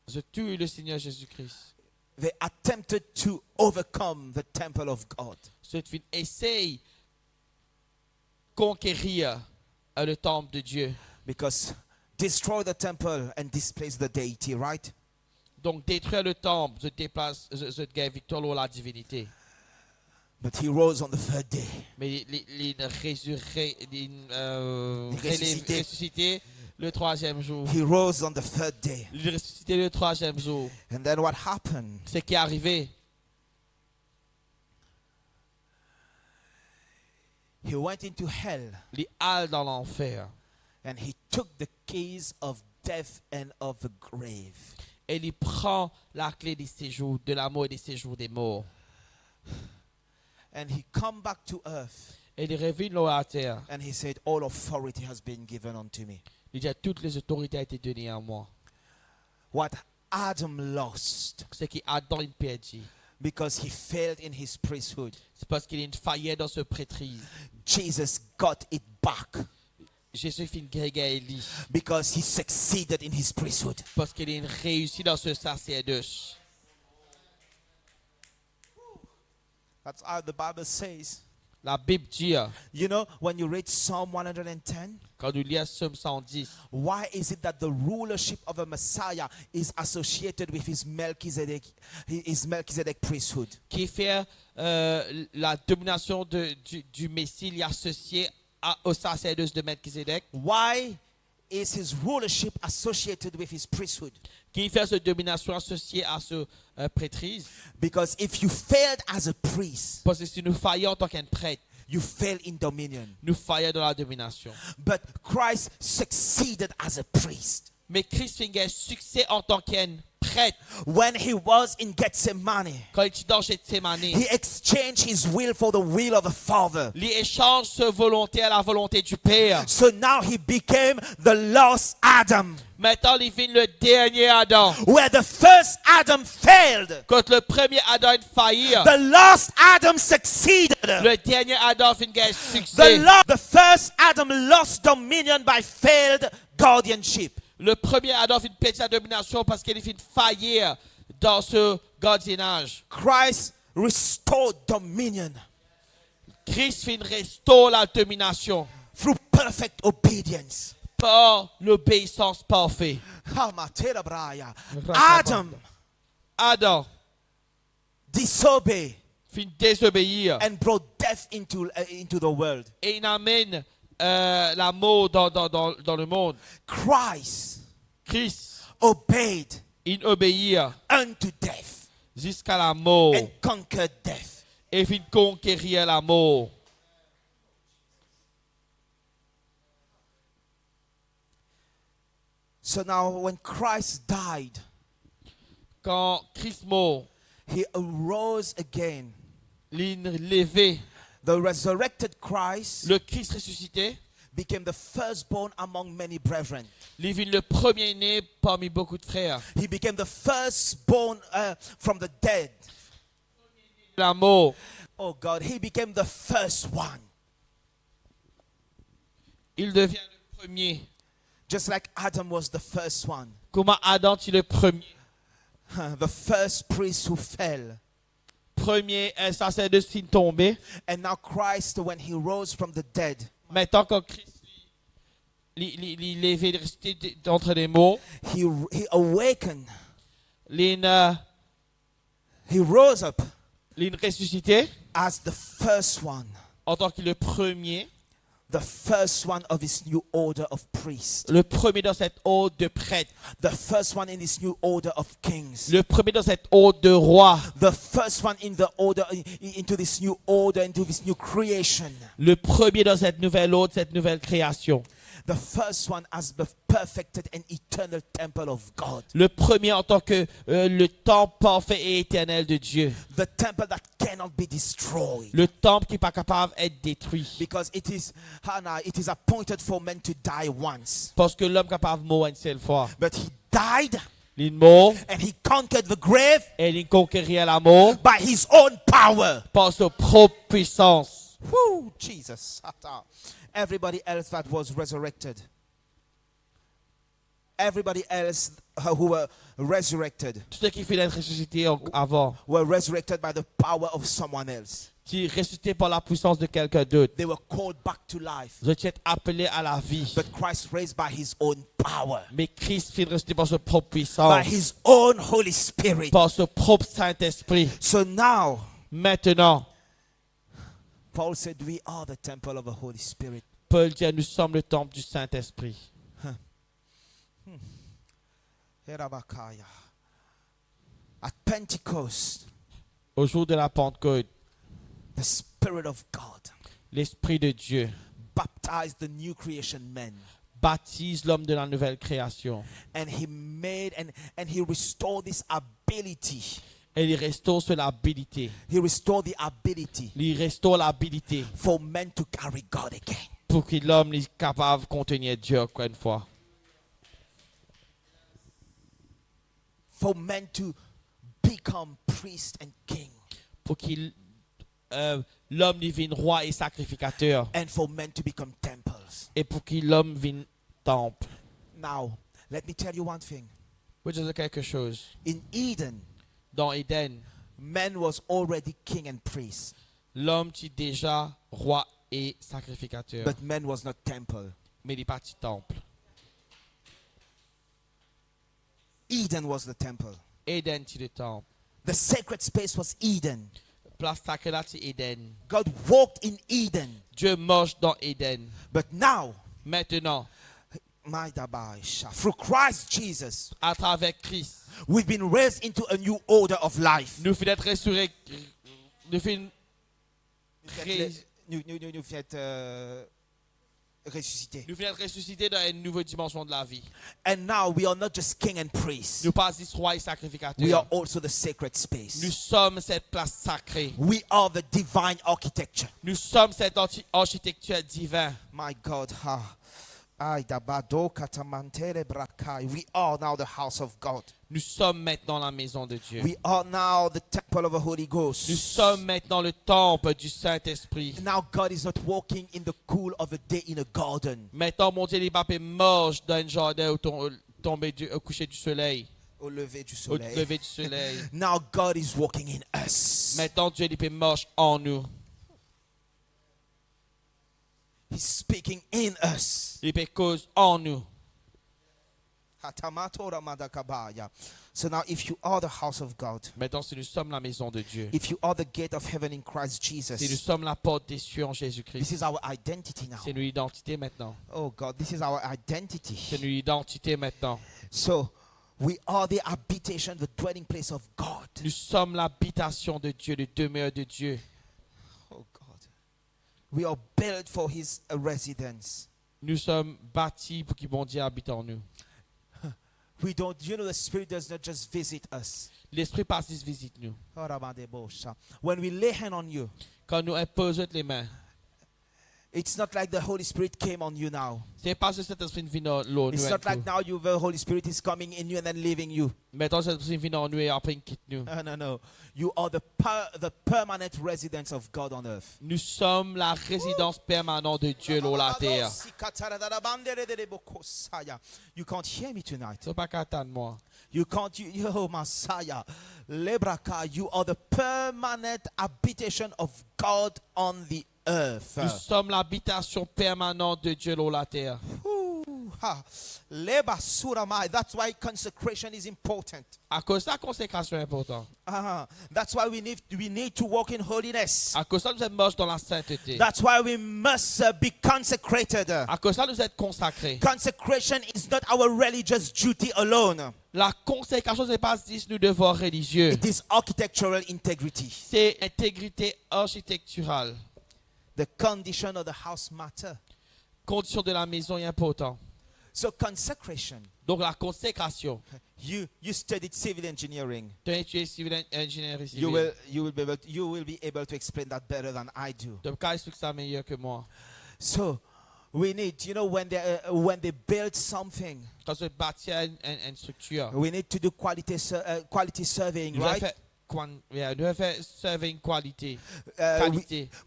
je tue le Seigneur Jésus-Christ. They attempted to overcome the temple of God. Cette fille essaye conquérir le temple de Dieu. Because destroy the temple and displace the deity, right? Donc détruire le temple, je déplace, je gagne victoire sur la divinité. But he rose on the third day. Mais il Ressuscité. ressuscité le troisième jour. He rose on the third day. Il est ressuscité le troisième jour. And then what happened? Ce qui est arrivé, He went into hell il alle dans l'enfer. and he took the keys of death and of the grave. Et il prend la clé des séjours, de la mort et des séjours des morts. And he come back to earth Et il revient dans la terre. and he said, all authority has been given unto me. Il dit, toutes les autorités ont été données à moi. What Adam lost Ce qui Adam il perdit, because he failed in his priesthood, c'est parce qu'il y a une faillite dans ce prêtrise. Jesus got it back Jésus fait une grégalie because he succeeded in his priesthood. parce qu'il a une réussite dans ce sacerdoce. That's how the Bible says. La Bible dit, You know, when you read Psalm 110, quand nous lisons Psaume 110, why is it that the rulership of a Messiah is associated with his Melchizedek priesthood? qui fait la domination du Messie, il est associé au sacerdoce de Melchizedek, Why is his rulership associated with his priesthood? qui fait cette domination associée à ce prêtrise. Because if you failed as a priest, Parce que si nous faillons en tant qu'un prêtre, you fail in dominion. nous faillons dans la domination. But Christ succeeded as a priest. Mais Christ fait un succès en tant qu'un prêtre. When he was in Gethsemane, Quand il était dans Gethsemane, he exchanged his will for the will of the Father. il échange sa volonté à la volonté du Père. So now he became the last Adam. Maintenant, il vient le dernier Adam. Where the first Adam failed, Quand le premier Adam faillit, the last Adam succeeded. le dernier Adam fait un succès. The first Adam lost dominion by failed guardianship. Le premier Adam fait une petite domination parce qu'il fait faillir dans ce gardiennage. Christ restored dominion Christ fait une restaure la domination through perfect obedience. par l'obéissance parfaite. Adam Disobey fait désobéir and brought death into the world. et il amène la mort dans le monde. Christ Christ, obeyed il obéit unto death jusqu'à la mort and conquered death. et fit conquérir la mort. So now when Christ died, Quand Christ mort, he arose again. levé, The resurrected Christ le Christ ressuscité, became the firstborn among many brethren. Lévin le premier-né parmi beaucoup de frères. He became the firstborn from the dead. La mort, Oh God, he became the first one. il devient le premier. Just like Adam was the first one. Comment Adam est le premier? The first priest who fell. Premier sacerdoce qui est tombé. And now Christ, when he rose from the dead, Maintenant, quand Christ levé, ressuscité d'entre les morts, he awakened. il He rose up ressuscité as the first one. en tant que le premier. The first one of his new order of priests. Le premier dans cette ordre de prêtre. The first one in his new order of kings. Le premier dans cette ordre de roi. The first one in the order, into this new order, into this new creation. Le premier dans cette nouvelle ordre, cette nouvelle création. The first one as the perfected and eternal temple of God. Le premier en tant que le temple parfait et éternel de Dieu. The temple that cannot be destroyed. Le temple qui n'est pas capable d'être détruit. Because it is appointed for men to die once. Parce que l'homme est capable de mourir une seule fois. But he died Il est mort and he conquered the grave et il conquérit la mort by his own power. par sa propre puissance. Woo, Jesus. Everybody else that was resurrected. Everybody else who were resurrected Tous ceux qui faisaient être ressuscités avant, were resurrected by the power of someone else. qui ressuscités par la puissance de quelqu'un d'autre. They were called back to life. Vous étiez appelés à la vie. But Christ raised by his own power. Mais Christ fit ressusciter par sa propre By puissance, his own Holy Spirit. par son propre Saint-Esprit. So now, Maintenant, Paul said, we are the temple of the Holy Spirit. Paul dit, nous sommes le temple du Saint-Esprit. At Pentecost, Au jour de la Pentecôte, the Spirit of God l'Esprit de Dieu baptized the new creation men. baptise l'homme de la nouvelle création. And he made and he restored this ability. Et il restaure sur l'habilité. He restored the ability Il restaure l'habilité for men to carry God again. pour que l'homme soit capable de contenir Dieu encore une fois. For men to become priest and king. Pour que l'homme devienne roi et sacrificateur. And for men to become temples. Et pour que l'homme devienne temple. Now, let me tell you one thing. Je veux dire quelque chose. In Eden, Dans Éden, man was already king and priest. l'homme était déjà roi et sacrificateur. But man was not temple. Mais il n'est pas temple. Eden was the temple. Éden était le temple. The sacred space was Eden. Place sacrée là, c'est Éden. God walked in Eden. Dieu marche dans Éden. But now, Maintenant, through Christ Jesus, à travers Christ, we've been raised into a new order of life. nous faisons être ressuscités. Nous faisons ressuscité. nous être ressuscités dans une nouvelle dimension de la vie. And now we are not just king and priest. Nous pas juste roi et We sacrificateur. are also the sacred space. Nous sommes cette place sacrée. We are the divine architecture. Nous sommes cette architecture divine. My God. We are now the house of God. Nous sommes maintenant la maison de Dieu. We are now the temple of the Holy Ghost. Nous sommes maintenant le temple du Saint-Esprit. Now God is not walking in the cool of the day in a garden. Maintenant, mon Dieu, il n'est pas marche dans un jardin au coucher du soleil. Au lever du Au soleil. lever du soleil. Now God is walking in us. Maintenant, Dieu, il marche en nous. He's speaking in us. Il cause en nous. So now if you are the house of God, Maintenant, si nous sommes la maison de Dieu, if you are the gate of heaven in Christ si nous Jesus, sommes la porte des cieux en this Jésus-Christ, is our identity now. c'est notre identité maintenant. Oh God, this is our identity. C'est notre identité maintenant. So we are the habitation, the dwelling place of God. Nous sommes l'habitation de Dieu, le demeure de Dieu. Oh God. We are built for his residence. Nous sommes bâtis pour que bon Dieu habite en nous. We don't, the Spirit does not just visit us. L'Esprit passe visite nous. When we lay hand on you, Quand nous imposons les mains, it's not like the Holy Spirit came on you now. c'est pas que cet esprit vient dans l'eau. It's not like now the Holy Spirit is coming in you and then leaving you. Mettons cet esprit vient dans nous et après il quitte nous. No. You are the permanent residence of God on earth. Nous sommes la résidence permanente de Dieu sur la terre. You can't hear me tonight. C'est pas qu'à attendre moi. You can't, oh Messiah. Lebraka, you are the permanent habitation of God on the earth. Nous sommes l'habitation permanente de Dieu sur la terre. That's why consecration is important. À cause de la consécration est importante. That's why we need to walk in holiness. À cause de ça, nous sommes morts dans la sainteté. That's why we must be consecrated. À cause de ça, nous sommes consacrés. Consecration is not our religious duty alone. La consécration, ce n'est pas juste nos devoirs religieux. It is architectural integrity. C'est intégrité architecturale. The condition of the house matter. Condition de la maison est importante. So consecration. Donc la consécration. You studied civil engineering. Tu as étudié civil ingénierie civile. You will be able to explain that better than I do. Tu peux expliquer ça meilleur que moi. So we need, when they build something, Quand tu bâtis une structure, we need to do quality surveying, nous devons right? faire surveying qualité.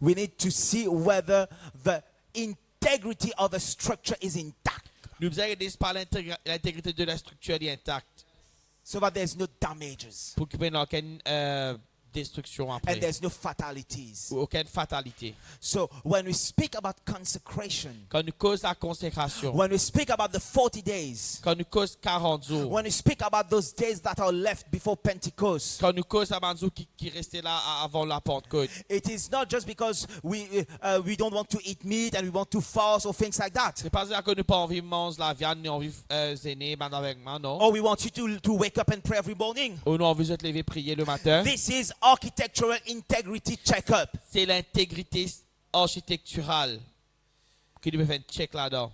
We need to see whether the integrity of the structure is intact. Nous devons regarder si l'intégrité de la structure est intacte. So that there's no damages. Pour qu'il n'y ait aucune destruction And après. there's no fatalities. Ou aucune fatalité. So when we speak about consecration, Quand nous cause la consécration, when we speak about the 40 days, quand nous cause 40 jours, when we speak about those days that are left before Pentecost, quand nous cause la jour qui restait là avant la Pentecôte, it is not just because we don't want to eat meat and we want to fast or things like that. c'est pas ça que nous pas envie de manger la viande, nous envie zéner avec moi, non. Or we want you to wake up and pray every morning. Ou nous envie de te lever prier le matin. This is architectural integrity checkup. C'est l'intégrité architecturale qui nous fait un check là-dedans.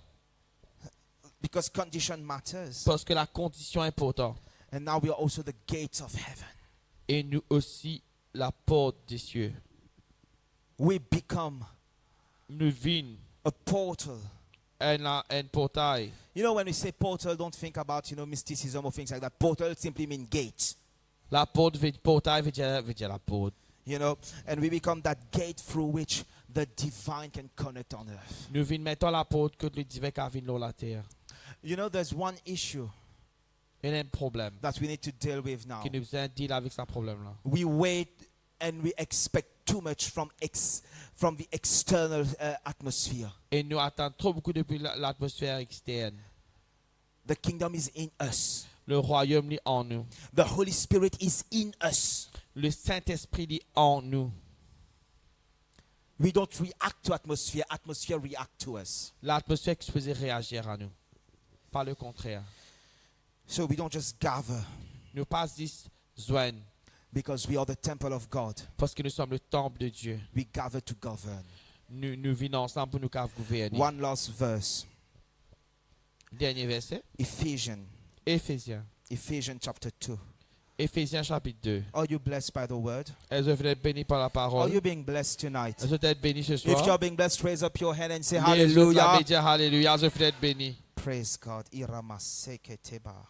Because condition matters. Parce que la condition est importante. And now we are also the gates of heaven. Et nous aussi la porte des cieux. We become Nous vîmes a portal. un portail. When we say portal, don't think about, mysticism or things like that. Portal simply means gate. La porte, portail veut dire la porte. And we become that gate through which the divine can connect on earth. Nous vîmes maintenant la porte que le divin can venir sur la terre. There's one issue Il y a un problème that we need to deal with now. qui nous a deal avec ce problème-là. We wait and we expect too much from the external atmosphere. Et nous attendons trop beaucoup depuis l'atmosphère externe. The kingdom is in us. Le royaume est en nous. The Holy Spirit is in us. Le Saint-Esprit est en nous. We don't react to atmosphere. Atmosphere react to us. L'atmosphère qui faisait réagir à nous. Pas le contraire. So we don't just gather Nous pas juste joindre because we are the temple of God. parce que nous sommes le temple de Dieu. We gather to govern. Nous venons ensemble pour nous gouverner. One last verse. Dernier verset. Ephésians chapter 2. Éphésiens chapitre 2. Are you blessed by the word? Est-ce que vous êtes bénis par la Are parole? you being blessed tonight? Est-ce que vous êtes bénis ce If you're soir? being blessed, raise up your hand and say Hallelujah. hallelujah. Dire Alléluia. Est-ce que vous êtes bénis? Praise God. Iramaseketeba.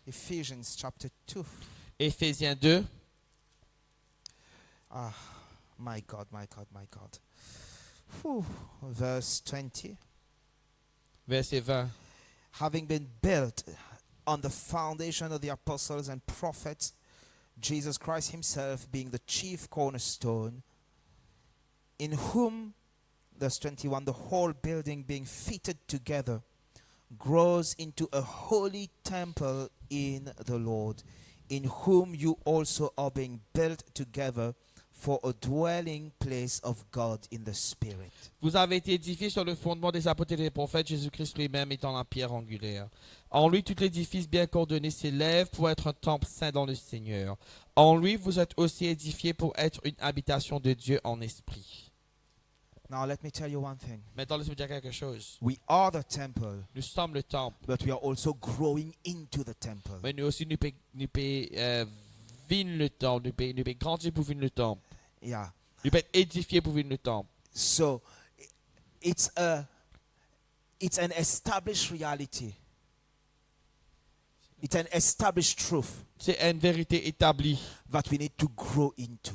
Ephesians chapter 2. Éphésiens 2. My God. Whew. Verse 20. Verset 20. Having been built on the foundation of the apostles and prophets, Jesus Christ himself being the chief cornerstone, in whom, verse 21, the whole building being fitted together grows into a holy temple in the Lord, in whom you also are being built together for a dwelling place of God in the Spirit. Vous avez été édifiés sur le fondement des apôtres et des prophètes, Jésus-Christ lui-même étant la pierre angulaire. En lui, tout l'édifice bien coordonné s'élève pour être un temple saint dans le Seigneur. En lui, vous êtes aussi édifiés pour être une habitation de Dieu en esprit. Now let me tell you one thing. Maintenant, laisse-moi dire quelque chose. We are the temple, Nous sommes le temple. but we are also growing into the temple. Mais nous aussi, nous pouvons vivre le temple. Nous pouvons grandir pour vivre le temple. Yeah. Nous pouvons être édifiés pour vivre le temple. So it's an established reality. It's an established truth C'est une vérité établie that we need to grow into.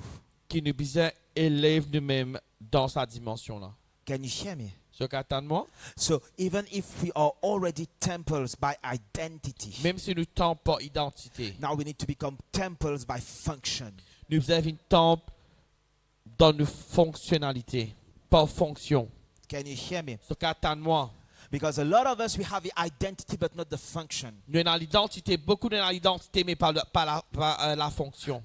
qui nous besoin élève nous-mêmes dans sa dimension-là. Can you hear me? Ce qu'attends-moi, So even if we are already temples by identity, même si nous temple par identité, now we need to become temples by function. nous avons une temple dans nos fonctionnalités, par fonction. Can you hear me? Ce qu'attends-moi, Because a lot of us, we have the identity but not the function. nous avons l'identité, beaucoup dans l'identité, mais pas la fonction.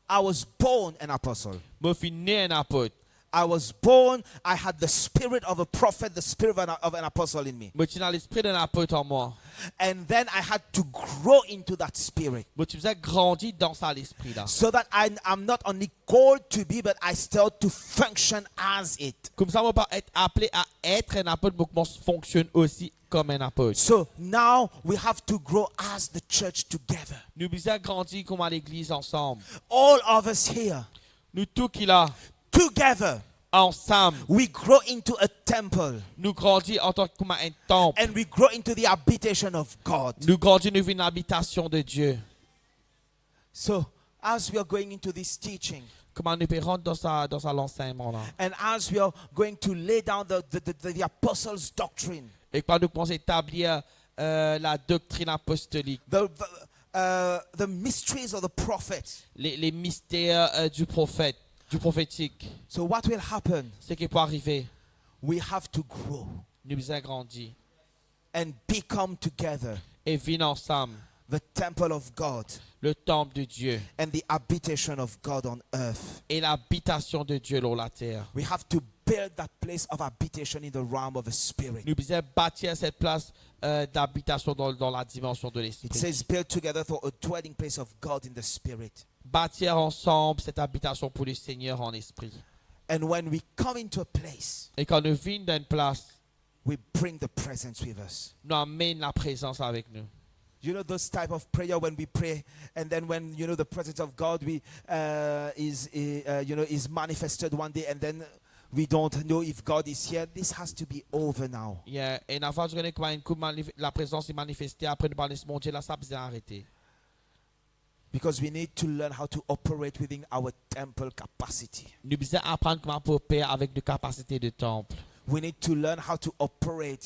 I was born an apostle. Moi, je suis né un apôtre. I was born, I had the spirit of a prophet, the spirit of an apostle in me. Moi, tu as l'esprit d'un apôtre en moi. And then I had to grow into that spirit. Moi, tu faisais grandir dans ça, l'esprit-là. So that I'm not only called to be, but I start to function as it. Comme ça, on va pas être appelé à être un apôtre, mais qu'on fonctionne aussi comme un apôtre. So now we have to grow as the church together. Nous devons grandir comme à l'église ensemble. All of us here, Nous tous qui là, together, ensemble, we grow into a temple. nous grandissons en tant que comme un temple. And we grow into the habitation of God. Nous grandissons dans une habitation de Dieu. So as we are going into this teaching, Comment nous pouvons rentrer dans ça l'enseignement-là. and as we are going to lay down the apostles' doctrine, Et quand nous commençons à établir la doctrine apostolique, the mysteries of the prophets. les mystères du prophète, du prophétique, So what will happen? ce qui peut arriver, We have to grow nous devons grandir and become together et vivre ensemble the temple of God le temple de Dieu and the habitation of God on earth. et l'habitation de Dieu sur la terre. We have to build that place of habitation in the realm of the spirit. Nous devons bâtir cette place d'habitation dans la dimension de It l'esprit. says build together for a dwelling place of God in the spirit. Bâtir ensemble cette habitation pour le Seigneur en esprit. And when we come into a place, Et quand nous venons d'une place, we bring the presence with us. nous amène la présence avec nous. You know those type of prayer when we pray, and then when the presence of God is manifested one day, and then we don't know if God is here. This has to be over now. Yeah. Et une fois que la présence est manifestée, après nous parler de ce monde, là, ça a besoin d'arrêter. Because we need to learn how to operate within our temple capacity. Nous devons apprendre comment opérer avec nos capacités de temple. We need to learn how to operate,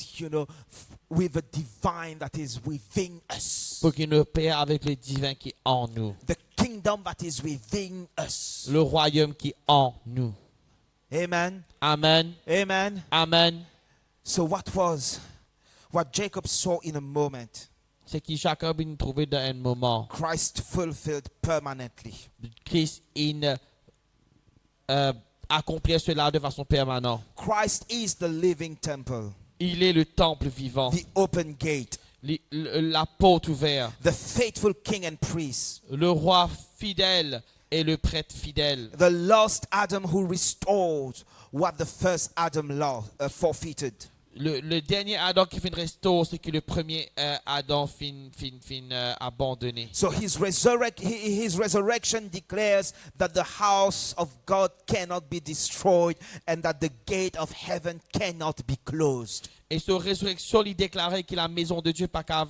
with the divine that is within us. Pour qu'il nous opère avec le divin qui est en nous. The kingdom that is within us. Le royaume qui est en nous. Amen. Amen. Amen. Amen. So what Jacob saw in a moment, C'est qui Jacob a trouvé dans un moment. Christ fulfilled permanently. Christ accomplit cela de façon permanente. Christ is the living temple, Il est le temple vivant, the open gate, la porte ouverte, the faithful king and priest, le roi fidèle et le prêtre fidèle. the lost Adam who restored what the first Adam forfeited. Le dernier Adam qui finit restaure ce que le premier Adam finit abandonné. So his resurrection declares that the house of God cannot be destroyed and that the gate of heaven cannot be closed. Et sur résurrection, il déclarait que la maison de Dieu pas qu'à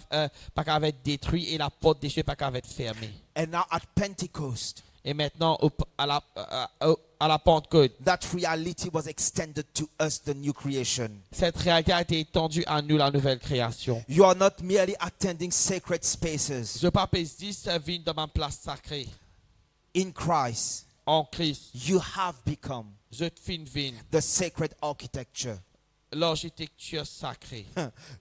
être détruite et la porte des cieux pas qu'à être fermée. And now at Pentecost, Et maintenant, à la Pentecôte, that reality was extended to us, the new creation. cette réalité a été étendue à nous, la nouvelle création. You are not merely attending sacred spaces. Je pape 10 vit dans ma place sacrée. In Christ, En Christ, you have become je fin vin, the sacred architecture. l'architecture sacrée.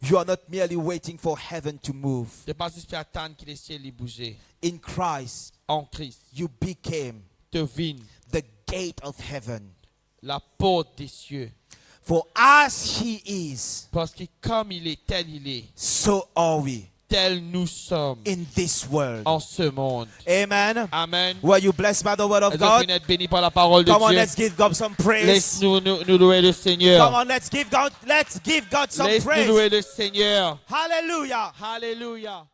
You are not merely waiting for heaven to move. Je pas juste attendre que les ciels y bougent. In Christ, En Christ, you became te vin, the gate of heaven. la porte des cieux. For as he is, Parce que comme il est, tel il est, so are we. tels nous sommes in this world. en ce monde. Amen. Amen. Were you blessed by the word of Est-ce que vous God? êtes bénis par la parole de Come on, Dieu? let's give God some praise. Laisse-nous nous louer le Seigneur. Come on, let's give God some Laisse-nous praise. louer le Seigneur. Hallelujah. Alléluia.